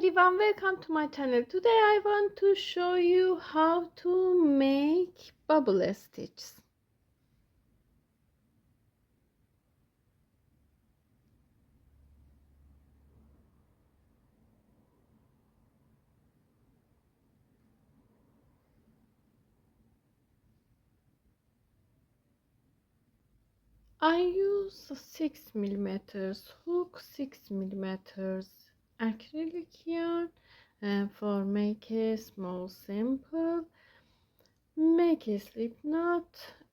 everyone, welcome to my channel. Today I want to show you how to make bubble stitches. I use 6mm hook, 6mm acrylic yarn for make a small simple. Make a slip knot,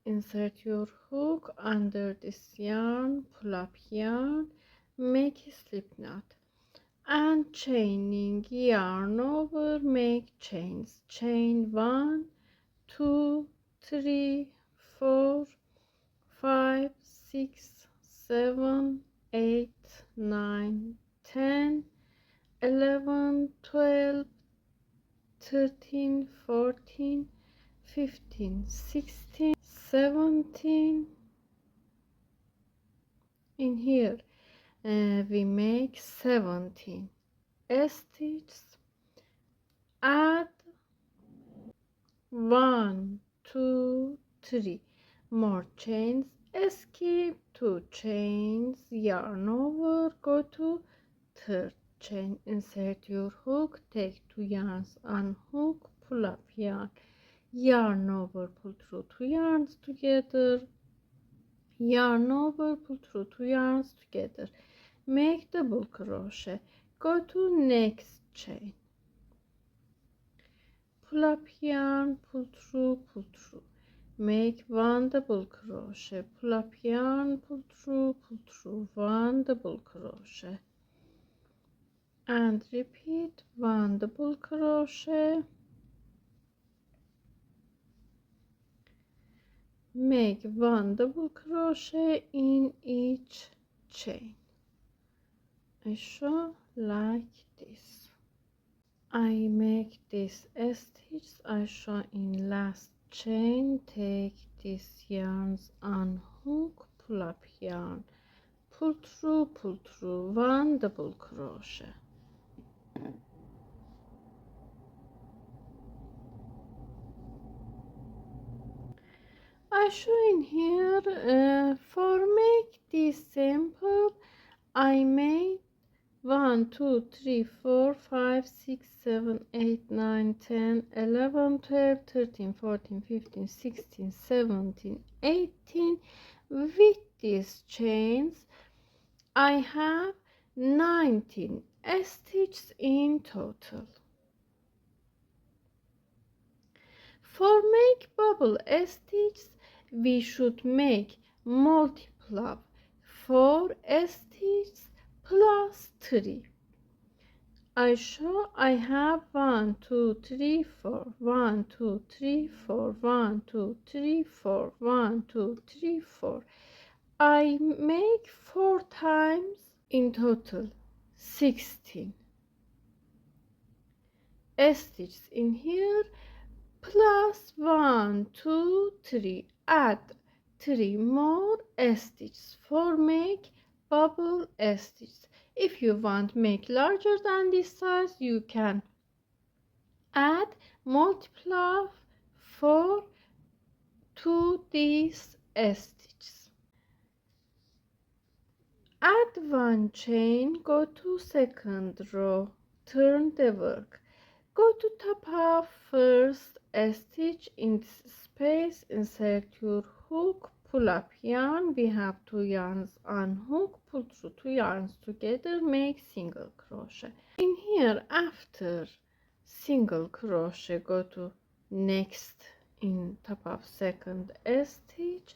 insert your hook under this yarn, pull up yarn, make a slip knot, and chaining yarn over, make chains. Chain 1, 2, 3, 4, 5, 6, 7, 8, 9, 10, 11, 12, 13, 14, 15, 16, 17. In here we make 17 stitches. Add 1, 2, 3 more chains, skip 2 chains, yarn over, go to third chain, insert your hook, take 2 yarns, unhook, pull up yarn over, pull through 2 yarns together, yarn over, pull through 2 yarns together, make double crochet, go to next chain, pull up yarn, pull through, make 1 double crochet, pull up yarn, pull through, 1 double crochet, and repeat 1 double crochet, make 1 double crochet in each chain. I show like this. I make this stitch I show in last chain, take these yarns, unhook, pull up yarn, pull through, 1 double crochet. I show in here for make this simple I made 1, 2, 3, 4, 5, 6, 7, 8, 9, 10, 11, 12, 13, 14, 15, 16, 17, 18. With these chains I have 19 stitches in total. For make bubble stitches we should make multiple 4 stitches plus 3. I show I have 1, 2, 3, 4, 1, 2, 3, 4, 1, 2, 3, 4, 1, 2, 3, 4. I make 4 times, in total 16 stitches in here, plus 1, 2, 3, add 3 more stitches for make bubble stitches. If you want make larger than this size, you can add multiply 4 to these stitches. Add 1 chain, go to second row, turn the work, go to top of first stitch in this space, insert your hook, pull up yarn, we have 2 yarns, unhook, pull through 2 yarns together, make single crochet. In here after single crochet, go to next in top of second stitch,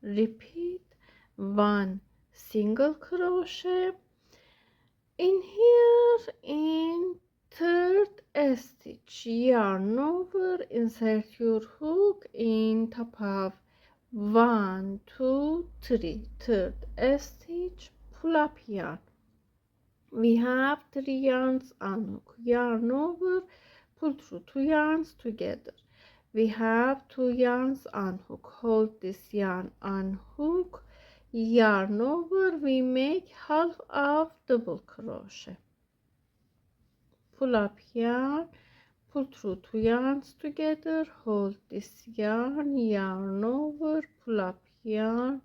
repeat 1 single crochet. In here in third stitch, yarn over, insert your hook in top of 1, 2, 3, third stitch, pull up yarn. We have 3 yarns, unhook, yarn over, pull through 2 yarns together. We have 2 yarns, unhook, hold this yarn, unhook, yarn over, we make half of double crochet, pull up yarn, pull through 2 yarns together, hold this yarn, yarn over, pull up yarn,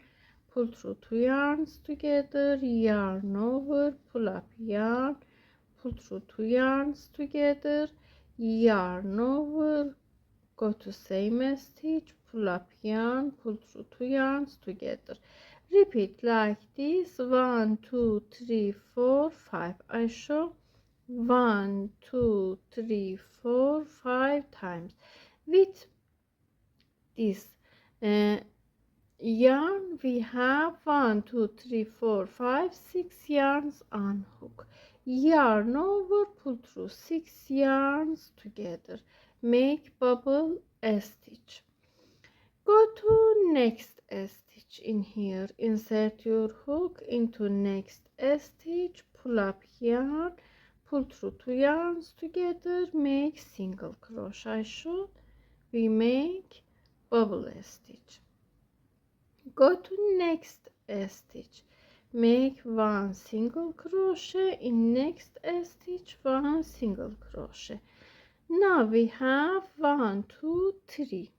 pull through 2 yarns together, yarn over, pull up yarn, pull through 2 yarns together, yarn over, go to same stitch, pull up yarn, pull through 2 yarns together. Repeat like this 1 2 3 4 5. I show 1 2 3 4 5 times with this yarn. We have 1 2 3 4 5 6 yarns on hook, yarn over, pull through 6 yarns together, make bubble stitch. Go to next stitch in here, insert your hook into next stitch, pull up yarn, pull through 2 yarns together, make single crochet. Should we make bubble stitch? Go to next stitch, make 1 single crochet, in next stitch 1 single crochet. Now we have 1 2 3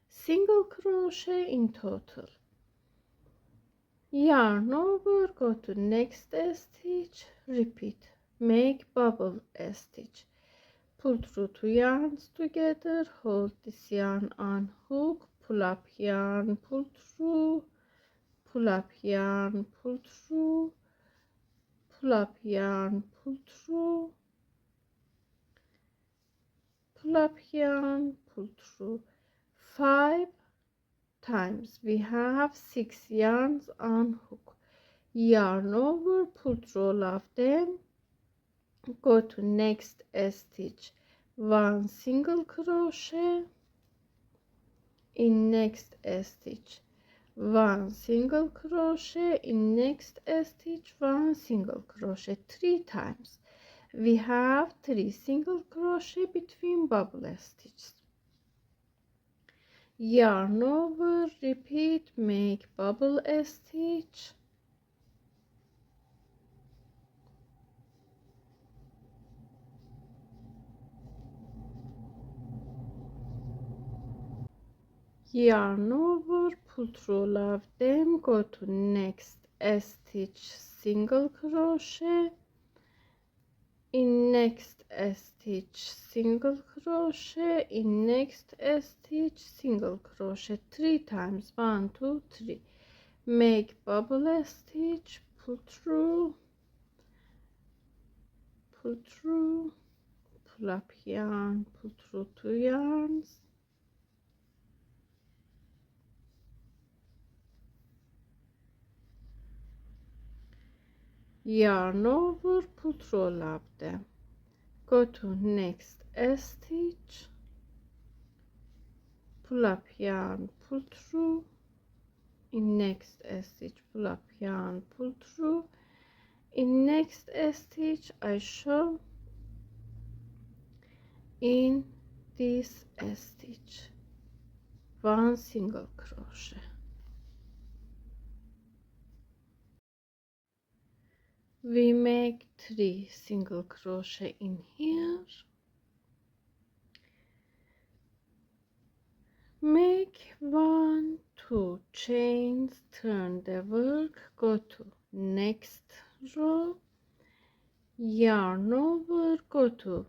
single crochet in total. Yarn over, go to next stitch, repeat, make bubble stitch, pull through 2 yarns together, hold this yarn on hook, pull up yarn, pull through, pull up yarn, pull through, pull up yarn, pull through, pull up yarn, pull through 5 times. We have 6 yarns on hook, yarn over, pull through all of them, go to next stitch, 1 single crochet, in next stitch 1 single crochet, in next stitch 1 single crochet 3 times. We have 3 single crochet between bubble stitches. Yarn over, repeat, make bubble stitch, yarn over, pull through all of them, go to next stitch, single crochet, in next stitch single crochet, in next stitch single crochet 3 times, 1 2 3, make bubble stitch, pull through, pull through, pull up yarn, pull through 2 yarns, yarn over, pull through all of them, go to next stitch, pull up yarn, pull through, in next stitch pull up yarn, pull through, in next stitch I show in this stitch 1 single crochet. We make 3 single crochet in here, make 1 2 chains, turn the work, go to next row, yarn over, go to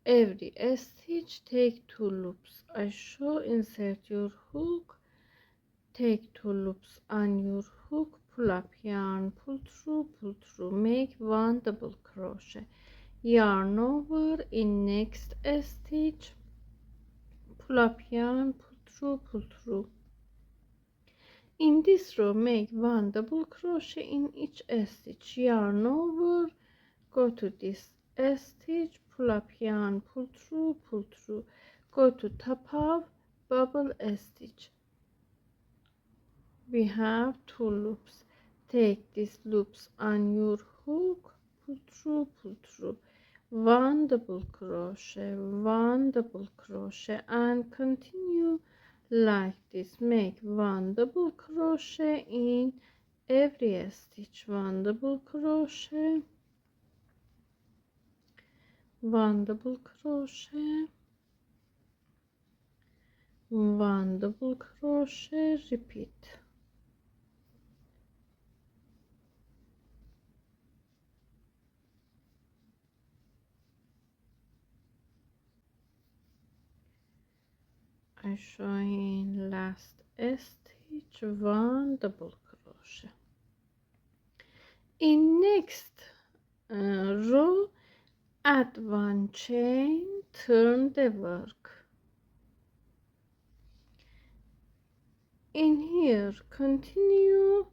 every stitch, take 2 loops. I show, insert your hook, take 2 loops on your hook, pull up yarn, pull through, make 1 double crochet, yarn over, in next stitch pull up yarn, pull through. In this row make 1 double crochet in each stitch, yarn over, go to this stitch, pull up yarn, pull through, go to top of bubble stitch. We have 2 loops, take these loops on your hook, pull through, 1 double crochet, 1 double crochet, and continue like this. Make 1 double crochet in every stitch, 1 double crochet, 1 double crochet, 1 double crochet, repeat. I'm showing last stitch, 1 double crochet. In next row, add 1 chain, turn the work. In here, continue,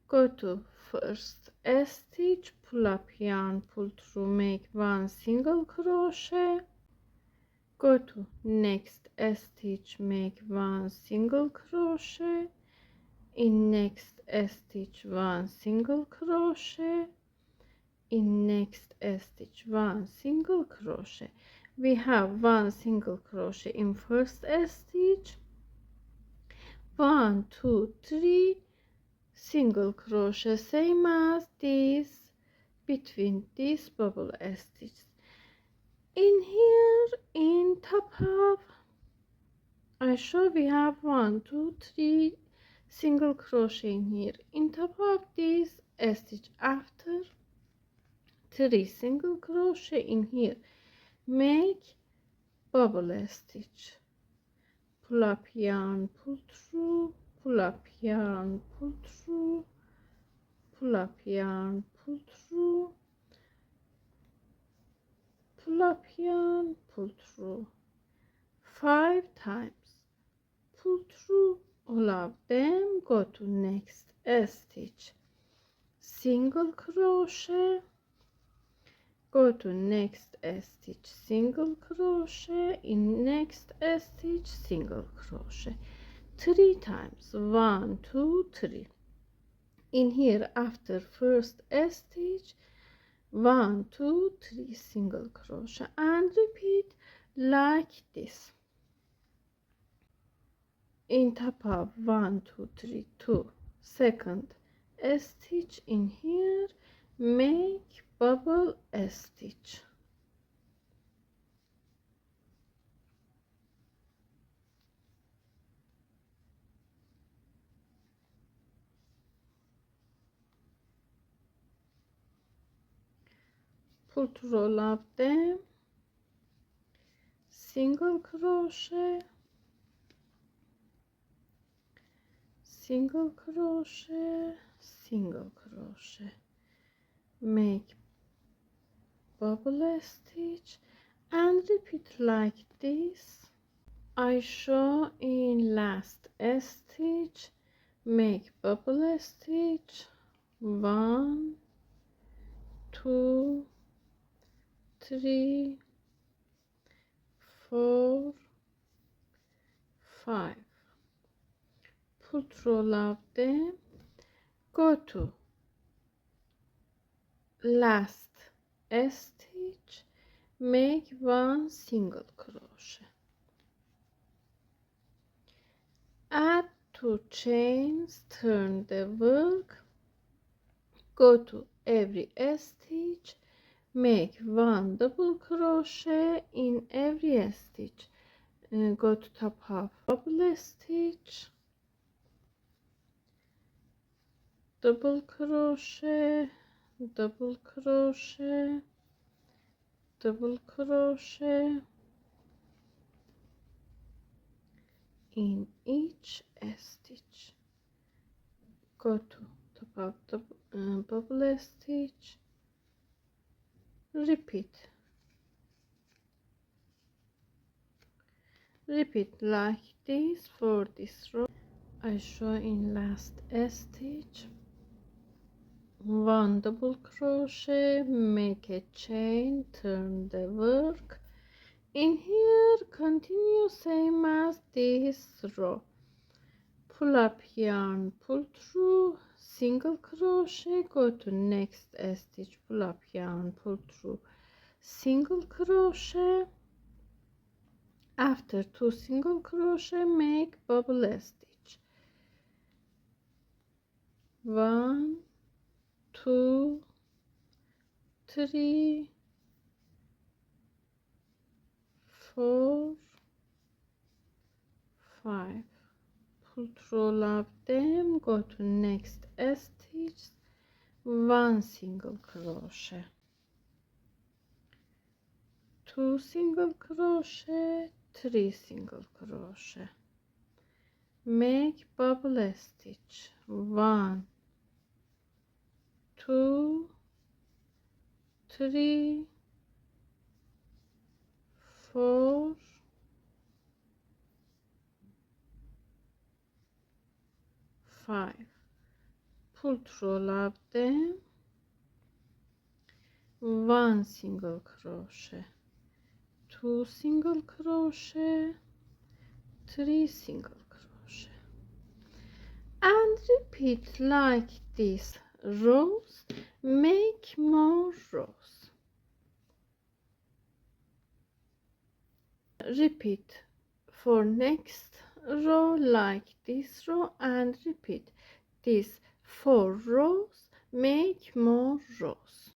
go to first stitch, pull up yarn, pull through, make 1 single crochet, go to next stitch, make 1 single crochet, in next stitch 1 single crochet, in next stitch 1 single crochet. We have 1 single crochet in first stitch, 1 2 3 single crochet, same as this between these bubble stitches. In here, in top half, I show we have 1 2 3 single crochet in here. In top of this stitch, after 3 single crochet in here, make bubble stitch, pull up yarn, pull through, pull up yarn, pull through, pull up yarn, pull through, pull up yarn, pull through 5 times, pull through all of them, go to next stitch, single crochet, go to next stitch, single crochet, in next stitch single crochet 3 times, 1 2 3. In here, after first stitch, 1 2 3 single crochet, and repeat like this. In top of 1 2 3 2 second stitch, in here make bubble stitch, pull through all of them, single crochet, single crochet, single crochet, make bubble stitch, and repeat like this. I show in last stitch, make bubble stitch, 1 2 3 4 5, pull through all of them, go to last stitch, make 1 single crochet, add 2 chains, turn the work, go to every stitch, make 1 double crochet in every stitch, go to top half, bubble stitch, double crochet, double crochet, double crochet in each stitch, go to top of the bubble stitch, repeat like this for this row. I show in last stitch, 1 double crochet, make a chain, turn the work, in here continue same as this row, pull up yarn, pull through, single crochet, go to next stitch, pull up yarn, pull through, single crochet, after 2 single crochet make bubble stitch, 1 2 3 4, 5. Pull through all of them, go to next stitch, 1 single crochet, 2 single crochet, 3 single crochet, make bubble stitch, 1, 2, 3, 4, 5. Pull through all of them, 1 single crochet, 2 single crochet, 3 single crochet, and repeat like this rows. Make more rows. Repeat for next row like this row, and repeat these 4 rows. Make more rows.